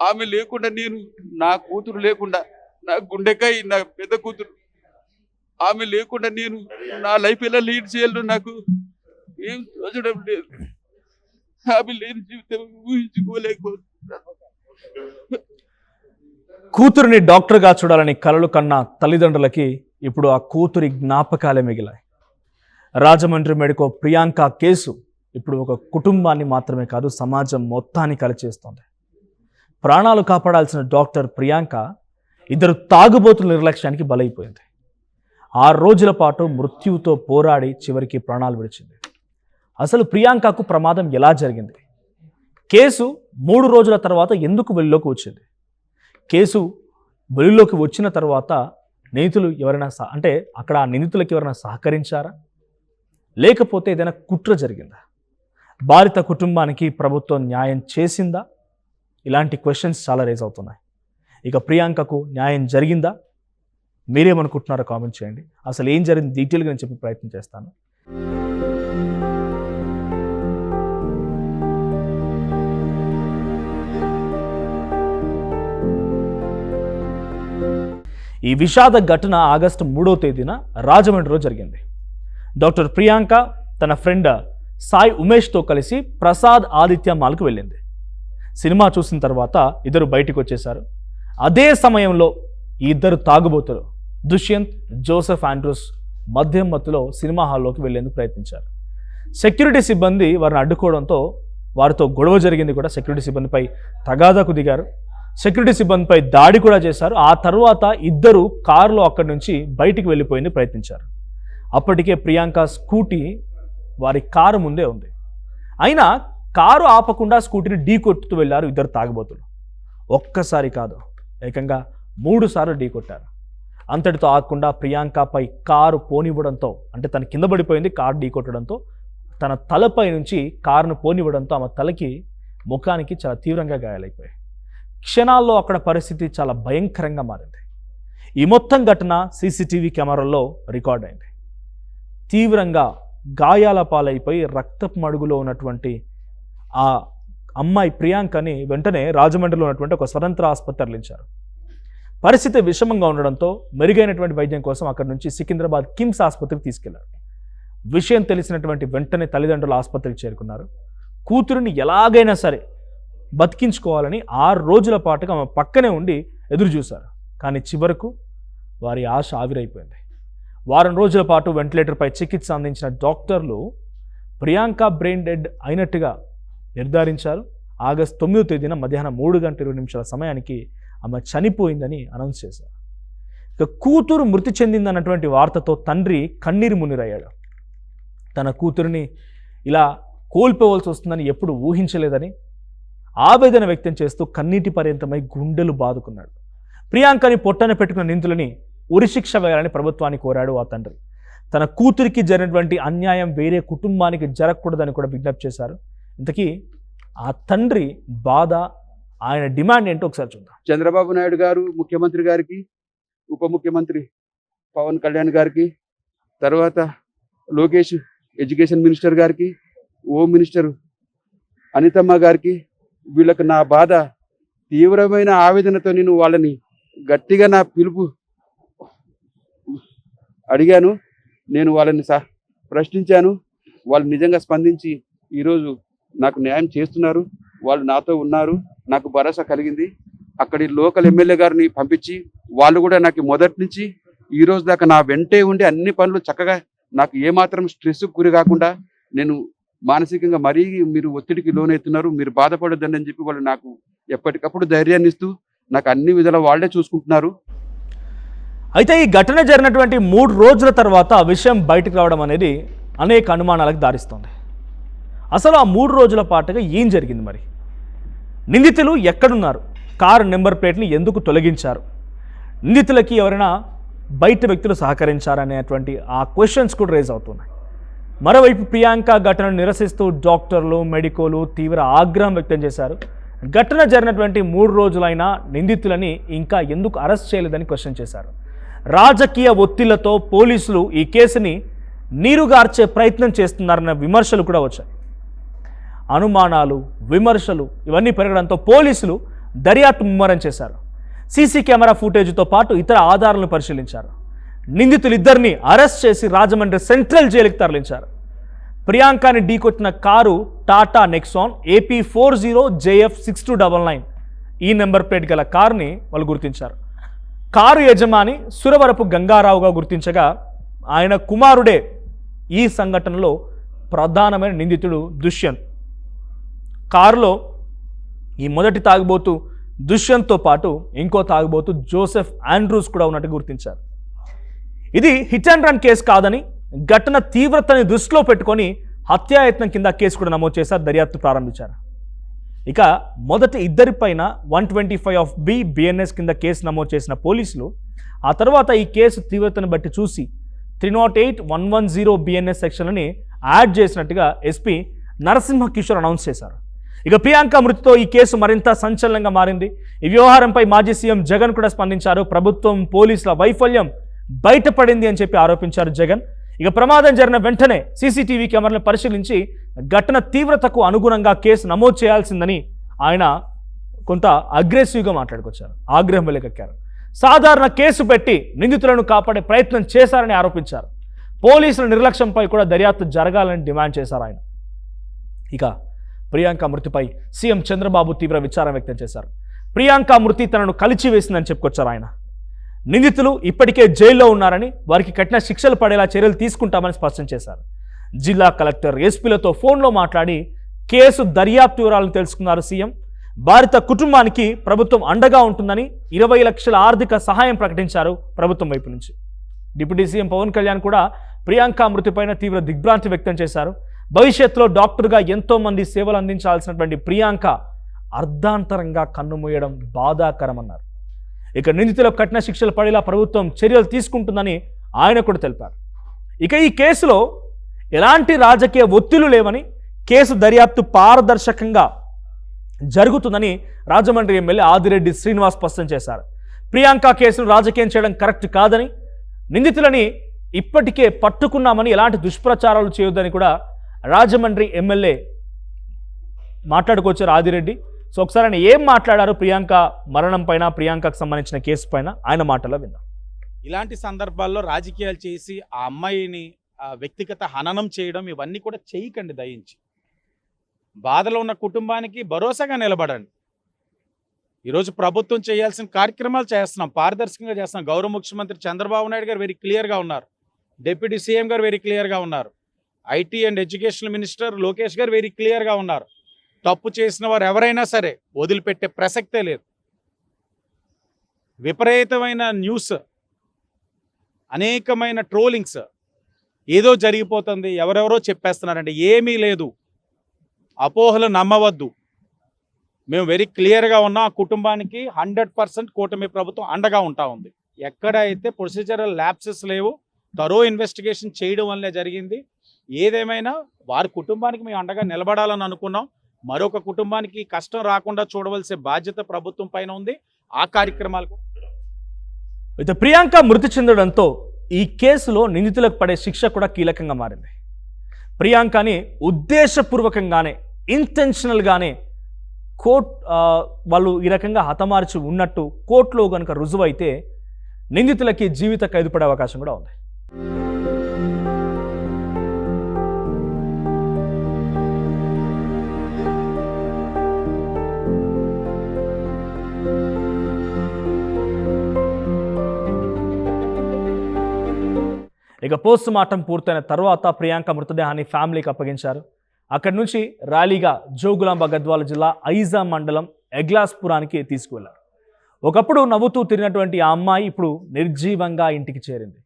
ఆమె లేకుండా నేను, నా కూతురు లేకుండా, నా గుండెకాయ, నా పెద్ద కూతురు, ఆమె లేకుండా నేను నా లైఫ్ ఎలా లీడ్ చేయను, నాకు ఏం తోచడం లేదు. ఆమె లేని జీవితం ఊహించుకోలేకపోతున్నాను. కూతురిని డాక్టర్గా చూడాలని కలలు కన్న తల్లిదండ్రులకి ఇప్పుడు ఆ కూతురి జ్ఞాపకాలే మిగిలాయి. రాజమండ్రి మెడికో ప్రియాంక కేసు ఇప్పుడు ఒక కుటుంబాన్ని మాత్రమే కాదు, సమాజం మొత్తాన్ని కలిచేస్తోంది. ప్రాణాలు కాపాడాల్సిన డాక్టర్ ప్రియాంక 2 తాగుబోతుల నిర్లక్ష్యానికి బలైపోయింది. 6 రోజుల పాటు మృత్యువుతో పోరాడి చివరికి ప్రాణాలు విడిచింది. అసలు ప్రియాంకకు ప్రమాదం ఎలా జరిగింది? కేసు 3 రోజుల తర్వాత ఎందుకు వెలుగులోకి వచ్చింది? కేసు వెలుగులోకి వచ్చిన తర్వాత నిందితులు ఎవరైనా అంటే అక్కడ ఆ నిందితులకు ఎవరైనా సహకరించారా, లేకపోతే ఏదైనా కుట్ర జరిగిందా? బాధిత కుటుంబానికి ప్రభుత్వం న్యాయం చేసిందా? ఇలాంటి క్వశ్చన్స్ చాలా రేజ్ అవుతున్నాయి. ఇక ప్రియాంకకు న్యాయం జరిగిందా? మీరేమనుకుంటున్నారో కామెంట్ చేయండి. అసలు ఏం జరిగింది డీటెయిల్గా నేను చెప్పే ప్రయత్నం చేస్తాను. ఈ విషాద ఘటన ఆగస్టు 3వ తేదీన రాజమండ్రిలో జరిగింది. డాక్టర్ ప్రియాంక తన ఫ్రెండ్ సాయి ఉమేష్తో కలిసి ప్రసాద్ ఆదిత్య మాల్కు వెళ్ళింది. సినిమా చూసిన తర్వాత ఇద్దరు బయటికి వచ్చేశారు. అదే సమయంలో ఈ 2 తాగుబోతులు దుష్యంత్, జోసెఫ్ ఆండ్రూస్ మద్యం మత్తులో సినిమా హాల్లోకి వెళ్లేందుకు ప్రయత్నించారు. సెక్యూరిటీ సిబ్బంది వారిని అడ్డుకోవడంతో వారితో గొడవ జరిగింది. కూడా సెక్యూరిటీ సిబ్బందిపై తగాదాకు దిగారు. సెక్యూరిటీ సిబ్బందిపై దాడి కూడా చేశారు. ఆ తర్వాత ఇద్దరు కారులో అక్కడి నుంచి బయటికి వెళ్ళిపోయింది ప్రయత్నించారు. అప్పటికే ప్రియాంక స్కూటీ వారి కారు ముందే ఉంది. అయినా కారు ఆపకుండా స్కూటీని ఢీకొట్టుతూ వెళ్ళారు 2 తాగుబోతులు. ఒక్కసారి కాదు, ఏకంగా 3 సార్లు ఢీకొట్టారు. అంతటితో ఆగకుండా ప్రియాంకపై కారు పోనివ్వడంతో, అంటే తన కింద పడిపోయింది, కారు ఢీకొట్టడంతో తన తలపై నుంచి కారును పోనివ్వడంతో ఆమె తలకి, ముఖానికి చాలా తీవ్రంగా గాయాలైపోయాయి. క్షణాల్లో అక్కడ పరిస్థితి చాలా భయంకరంగా మారింది. ఈ మొత్తం ఘటన సీసీటీవీ కెమెరాల్లో రికార్డ్ అయింది. తీవ్రంగా గాయాల పాలైపోయి రక్తపు మడుగులో ఉన్నటువంటి ఆ అమ్మాయి ప్రియాంకని వెంటనే రాజమండ్రిలో ఉన్నటువంటి ఒక స్వతంత్ర ఆసుపత్రి తరలించారు. పరిస్థితి విషమంగా ఉండడంతో మెరుగైనటువంటి వైద్యం కోసం అక్కడి నుంచి సికింద్రాబాద్ కిమ్స్ ఆసుపత్రికి తీసుకెళ్లారు. విషయం తెలిసినటువంటి వెంటనే తల్లిదండ్రులు ఆసుపత్రికి చేరుకున్నారు. కూతురిని ఎలాగైనా సరే బతికించుకోవాలని 6 రోజుల పాటుగా ఆమె పక్కనే ఉండి ఎదురు చూశారు. కానీ చివరకు వారి ఆశ ఆవిరైపోయింది. వారం రోజుల పాటు వెంటిలేటర్పై చికిత్స అందించిన డాక్టర్లు ప్రియాంక బ్రెయిన్ డెడ్ అయినట్టుగా నిర్ధారించారు. ఆగస్టు 9వ తేదీన మధ్యాహ్నం 3:20 సమయానికి ఆమె చనిపోయిందని అనౌన్స్ చేశారు. ఇక కూతురు మృతి చెందిందన్నటువంటి వార్తతో తండ్రి కన్నీరు మున్నీరయ్యాడు. తన కూతురిని ఇలా కోల్పోవలసి వస్తుందని ఎప్పుడు ఊహించలేదని ఆవేదన వ్యక్తం చేస్తూ కన్నీటి పర్యంతమై గుండెలు బాదుకున్నాడు. ప్రియాంకని పొట్టన పెట్టుకున్న నిందితులని ఉరిశిక్ష వేయాలని ప్రభుత్వాన్ని కోరాడు ఆ తండ్రి. తన కూతురికి జరిగినటువంటి అన్యాయం వేరే కుటుంబానికి జరగకూడదని కూడా విజ్ఞప్తి చేశారు. ఇంతకీ ఆ తండ్రి బాధ, ఆయన డిమాండ్ ఏంటో ఒకసారి చూద్దాం. చంద్రబాబు నాయుడు గారు ముఖ్యమంత్రి గారికి, ఉప ముఖ్యమంత్రి పవన్ కళ్యాణ్ గారికి, తర్వాత లోకేష్ ఎడ్యుకేషన్ మినిస్టర్ గారికి, హోమ్ మినిస్టర్ అనితమ్మ గారికి, వీళ్ళకి నా బాధ, తీవ్రమైన ఆవేదనతో నేను వాళ్ళని గట్టిగా నా పిలుపు అడిగాను. నేను వాళ్ళని ప్రశ్నించాను. వాళ్ళు నిజంగా స్పందించి ఈరోజు నాకు న్యాయం చేస్తున్నారు. వాళ్ళు నాతో ఉన్నారు. నాకు భరోసా కలిగింది. అక్కడి లోకల్ ఎమ్మెల్యే గారిని పంపించి వాళ్ళు కూడా నాకు మొదటి నుంచి ఈ రోజు దాకా నా వెంటే ఉండి అన్ని పనులు చక్కగా, నాకు ఏమాత్రం స్ట్రెస్ గురి కాకుండా, నేను మానసికంగా మరీ మీరు ఒత్తిడికి లోనవుతున్నారు, మీరు బాధపడొద్దని అని చెప్పి వాళ్ళు నాకు ఎప్పటికప్పుడు ధైర్యాన్ని ఇస్తూ నాకు అన్ని విధాలా వాళ్ళే చూసుకుంటున్నారు. అయితే ఈ ఘటన జరిగినటువంటి 3 రోజుల తర్వాత ఆ విషయం బయటకు రావడం అనేది అనేక అనుమానాలకు దారిస్తుంది. అసలు ఆ 3 రోజుల పాటుగా ఏం జరిగింది? మరి నిందితులు ఎక్కడున్నారు? కారు నెంబర్ ప్లేట్ని ఎందుకు తొలగించారు? నిందితులకి ఎవరైనా బయట వ్యక్తులు సహకరించారనేటువంటి ఆ క్వశ్చన్స్ కూడా రేజ్ అవుతున్నాయి. మరోవైపు ప్రియాంక ఘటనను నిరసిస్తూ డాక్టర్లు, మెడికోలు తీవ్ర ఆగ్రహం వ్యక్తం చేశారు. ఘటన జరిగినటువంటి 3 రోజులైనా నిందితులని ఇంకా ఎందుకు అరెస్ట్ చేయలేదని క్వశ్చన్ చేశారు. రాజకీయ ఒత్తిళ్లతో పోలీసులు ఈ కేసుని నీరుగార్చే ప్రయత్నం చేస్తున్నారన్న విమర్శలు కూడా వచ్చాయి. అనుమానాలు, విమర్శలు ఇవన్నీ పెరగడంతో పోలీసులు దర్యాప్తు ముమ్మరం చేశారు. సీసీ కెమెరా ఫుటేజ్తో పాటు ఇతర ఆధారాలను పరిశీలించారు. నిందితులిద్దరిని అరెస్ట్ చేసి రాజమండ్రి సెంట్రల్ జైలుకి తరలించారు. ప్రియాంకని ఢీకొట్టిన కారు టాటా నెక్సాన్ AP40JF6299 ఈ నెంబర్ ప్లేట్ గల కారుని వాళ్ళు గుర్తించారు. కారు యజమాని సురవరపు గంగారావుగా గుర్తించగా ఆయన కుమారుడే ఈ సంఘటనలో ప్రధానమైన నిందితుడు దుష్యంత్. కారులో ఈ మొదటి తాగుబోతు దుష్యంత్తో పాటు ఇంకో తాగుబోతు జోసెఫ్ ఆండ్రూస్ కూడా ఉన్నట్టు గుర్తించారు. ఇది హిట్ అండ్ రన్ కేసు కాదని, ఘటన తీవ్రతని దృష్టిలో పెట్టుకొని హత్యాయత్నం కింద కేసు కూడా నమోదు చేశారు. దర్యాప్తు ప్రారంభించారు. ఇక మొదటి ఇద్దరిపైన 125(b) BNS కింద కేసు నమోదు చేసిన పోలీసులు ఆ తర్వాత ఈ కేసు తీవ్రతను బట్టి చూసి 308, 110 BNS సెక్షన్లని యాడ్ చేసినట్టుగా ఎస్పీ నరసింహ కిషోర్ అనౌన్స్ చేశారు. ఇక ప్రియాంక మృతితో ఈ కేసు మరింత సంచలనంగా మారింది. ఈ వ్యవహారంపై మాజీ సీఎం జగన్ కూడా స్పందించారు. ప్రభుత్వం పోలీసుల వైఫల్యం బయటపడింది అని చెప్పి ఆరోపించారు జగన్. ఇక ప్రమాదం జరిగిన వెంటనే సీసీటీవీ కెమెరాలను పరిశీలించి ఘటన తీవ్రతకు అనుగుణంగా కేసు నమోదు చేయాల్సిందని ఆయన కొంత అగ్రెసివ్గా మాట్లాడుకొచ్చారు. ఆగ్రహం వెలకెక్కారు. సాధారణ కేసు పెట్టి నిందితులను కాపాడే ప్రయత్నం చేశారని ఆరోపించారు. పోలీసుల నిర్లక్ష్యంపై కూడా దర్యాప్తు జరగాలని డిమాండ్ చేశారు ఆయన. ఇక ప్రియాంక మృతిపై సీఎం చంద్రబాబు తీవ్ర విచారం వ్యక్తం చేశారు. ప్రియాంక మృతి తనను కలిచివేసిందని చెప్పుకొచ్చారు ఆయన. నిందితులు ఇప్పటికే జైల్లో ఉన్నారని, వారికి కఠిన శిక్షలు పడేలా చర్యలు తీసుకుంటామని స్పష్టం చేశారు. జిల్లా కలెక్టర్ ఎస్పీలతో ఫోన్లో మాట్లాడి కేసు దర్యాప్తు వివరాలను తెలుసుకున్నారు సీఎం. బాధిత కుటుంబానికి ప్రభుత్వం అండగా ఉంటుందని 20 లక్షల ఆర్థిక సహాయం ప్రకటించారు ప్రభుత్వం వైపు నుంచి. డిప్యూటీ సీఎం పవన్ కళ్యాణ్ కూడా ప్రియాంక మృతిపైన తీవ్ర దిగ్భ్రాంతి వ్యక్తం చేశారు. భవిష్యత్తులో డాక్టర్గా ఎంతో మంది సేవలు అందించాల్సినటువంటి ప్రియాంక అర్ధాంతరంగా కన్నుమూయడం బాధాకరమన్నారు. ఇక నిందితులకు కఠిన శిక్షలు పడేలా ప్రభుత్వం చర్యలు తీసుకుంటుందని ఆయన కూడా తెలిపారు. ఇక ఈ కేసులో ఎలాంటి రాజకీయ ఒత్తిళ్లు లేవని, కేసు దర్యాప్తు పారదర్శకంగా జరుగుతుందని రాజమండ్రి ఎమ్మెల్యే ఆదిరెడ్డి శ్రీనివాస్ స్పష్టం చేశారు. ప్రియాంక కేసును రాజకీయం చేయడం కరెక్ట్ కాదని, నిందితులని ఇప్పటికే పట్టుకున్నామని ఎలాంటి దుష్ప్రచారాలు చేయొద్దని కూడా రాజమండ్రి ఎమ్మెల్యే మాట్లాడుకొచ్చారు ఆదిరెడ్డి. సో ఒకసారి ఆయన ఏం మాట్లాడారు ప్రియాంక మరణం పైన, ప్రియాంకకు సంబంధించిన కేసు పైన, ఆయన మాటల్లో విందాం. ఇలాంటి సందర్భాల్లో రాజకీయాలు చేసి ఆ అమ్మాయిని వ్యక్తిగత హననం చేయడం ఇవన్నీ కూడా చేయకండి దయించి. బాధలో ఉన్న కుటుంబానికి భరోసాగా నిలబడండి. ఈరోజు ప్రభుత్వం చేయాల్సిన కార్యక్రమాలు చేస్తున్నాం, పారదర్శకంగా చేస్తున్నాం. గౌరవ ముఖ్యమంత్రి చంద్రబాబు నాయుడు గారు వెరీ క్లియర్గా ఉన్నారు. డిప్యూటీ సీఎం గారు వెరీ క్లియర్గా ఉన్నారు. IT and education minister Lokesh గారు వెరీ క్లియర్గా ఉన్నారు. తప్పు చేసిన వారు ఎవరైనా సరే వదిలిపెట్టే ప్రసక్తే లేదు. విపరీతమైన న్యూస్, అనేకమైన ట్రోలింగ్స్, ఏదో జరిగిపోతుంది, ఎవరెవరో చెప్పేస్తున్నారంటే ఏమీ లేదు. అపోహలు నమ్మవద్దు. మేము వెరీ క్లియర్గా ఉన్నాం. ఆ కుటుంబానికి 100% కూటమి ప్రభుత్వం అండగా ఉంటా ఉంది. ఎక్కడైతే ప్రొసీజరల్ ల్యాప్సెస్ లేవు, థరో ఇన్వెస్టిగేషన్ చేయడం వల్లే జరిగింది. ఏదేమైనా వారి కుటుంబానికి మేము అండగా నిలబడాలని అనుకున్నాం. మరొక కుటుంబానికి కష్టం రాకుండా చూడవలసిన బాధ్యత ప్రభుత్వం పైన ఉంది. ఆ కార్యక్రమాలు అయితే ప్రియాంక మృతి చెందడంతో ఈ కేసులో నిందితులకు పడే శిక్ష కూడా కీలకంగా మారింది. ప్రియాంకని ఉద్దేశపూర్వకంగానే, ఇంటెన్షనల్గానే వాళ్ళు ఈ రకంగా హతమార్చి ఉన్నట్టు కోర్టులో కనుక రుజువైతే నిందితులకి జీవిత ఖైదు పడే అవకాశం కూడా ఉంది. ఇక పోస్ట్ మార్టం పూర్తయిన తర్వాత ప్రియాంక మృతదేహాన్ని ఫ్యామిలీకి అప్పగించారు. అక్కడి నుంచి ర్యాలీగా జోగులాంబ గద్వాల జిల్లా ఐజా మండలం ఎగ్లాస్పురానికి తీసుకువెళ్లారు. ఒకప్పుడు నవ్వుతూ తిరిగినటువంటి ఆ అమ్మాయి ఇప్పుడు నిర్జీవంగా ఇంటికి చేరింది.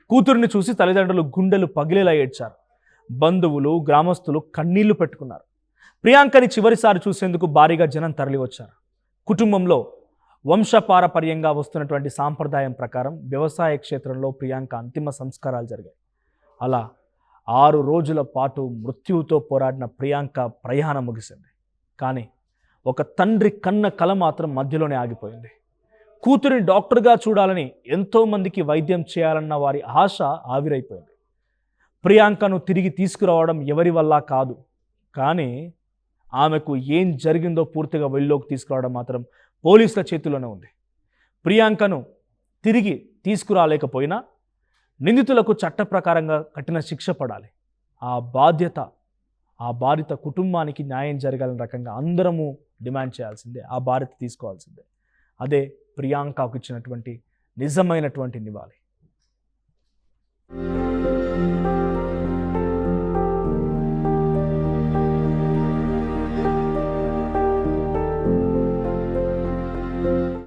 కూతురిని చూసి తల్లిదండ్రులు గుండెలు పగిలేలా ఏడ్చారు. బంధువులు, గ్రామస్తులు కన్నీళ్లు పెట్టుకున్నారు. ప్రియాంకని చివరిసారి చూసేందుకు భారీగా జనం తరలివచ్చారు. కుటుంబంలో వంశపారపర్యంగా వస్తున్నటువంటి సాంప్రదాయం ప్రకారం వ్యవసాయ క్షేత్రంలో ప్రియాంక అంతిమ సంస్కారాలు జరిగాయి. అలా 6 రోజుల పాటు మృత్యువుతో పోరాడిన ప్రియాంక ప్రయాణం ముగిసింది. కానీ ఒక తండ్రి కన్న కల మాత్రం మధ్యలోనే ఆగిపోయింది. కూతురిని డాక్టర్గా చూడాలని, ఎంతోమందికి వైద్యం చేయాలన్న వారి ఆశ ఆవిరైపోయింది. ప్రియాంకను తిరిగి తీసుకురావడం ఎవరి వల్ల కాదు, కానీ ఆమెకు ఏం జరిగిందో పూర్తిగా వెలుగులోకి తీసుకురావడం మాత్రం పోలీసుల చేతుల్లోనే ఉంది. ప్రియాంకను తిరిగి తీసుకురాలేకపోయినా నిందితులకు చట్ట ప్రకారంగా కఠిన శిక్ష పడాలి. ఆ బాధిత కుటుంబానికి న్యాయం జరగాలని రకంగా అందరము డిమాండ్ చేయాల్సిందే, ఆ బాధ్యత తీసుకోవాల్సిందే. అదే ప్రియాంకకు ఇచ్చినటువంటి నిజమైనటువంటి నివాళి.